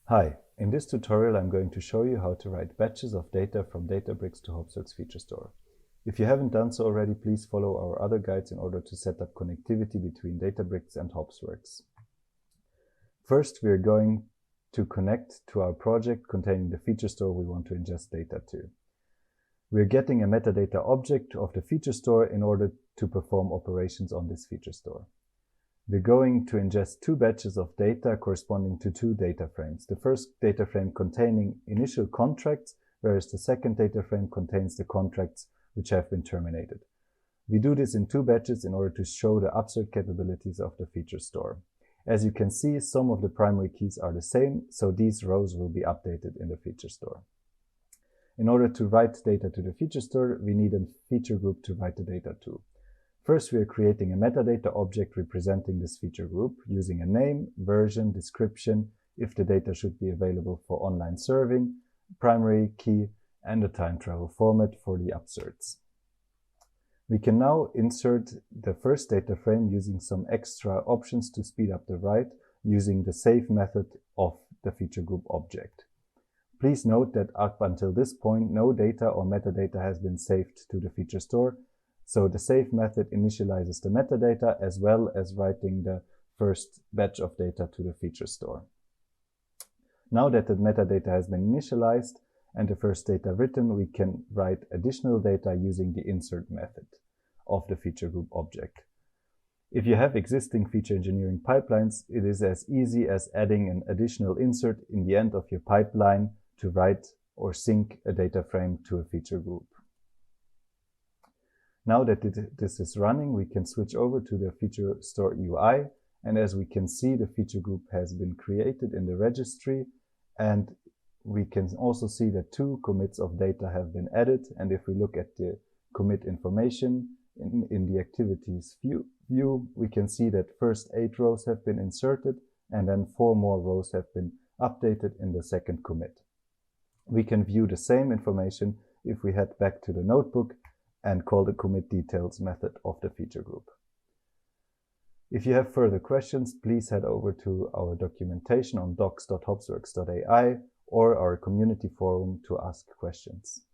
Hi, in this tutorial I'm going to show you how to write batches of data from Databricks to Hopsworks Feature Store. If you haven't done so already, please follow our other guides in order to set up connectivity between Databricks and Hopsworks. First, we are going to connect to our project containing the feature store we want to ingest data to. We are getting a metadata object of the feature store in order to perform operations on this feature store. We're going to ingest two batches of data corresponding to two data frames. The first data frame containing initial contracts, whereas the second data frame contains the contracts which have been terminated. We do this in two batches in order to show the upsert capabilities of the feature store. As you can see, some of the primary keys are the same, so these rows will be updated in the feature store. In order to write data to the feature store, we need a feature group to write the data to. First, we are creating a metadata object representing this feature group using a name, version, description, if the data should be available for online serving, primary key, and a time travel format for the upserts. We can now insert the first data frame using some extra options to speed up the write using the save method of the feature group object. Please note that up until this point, no data or metadata has been saved to the feature store. So the save method initializes the metadata as well as writing the first batch of data to the feature store. Now that the metadata has been initialized and the first data written, we can write additional data using the insert method of the feature group object. If you have existing feature engineering pipelines, it is as easy as adding an additional insert in the end of your pipeline to write or sync a data frame to a feature group. Now that this is running, we can switch over to the feature store UI, and as we can see, the feature group has been created in the registry, and we can also see that two commits of data have been added. And if we look at the commit information in the activities view, we can see that first 8 rows have been inserted and then 4 more rows have been updated in the second commit. We can view the same information if we head back to the notebook and call the commit details method of the feature group. If you have further questions, please head over to our documentation on docs.hopsworks.ai or our community forum to ask questions.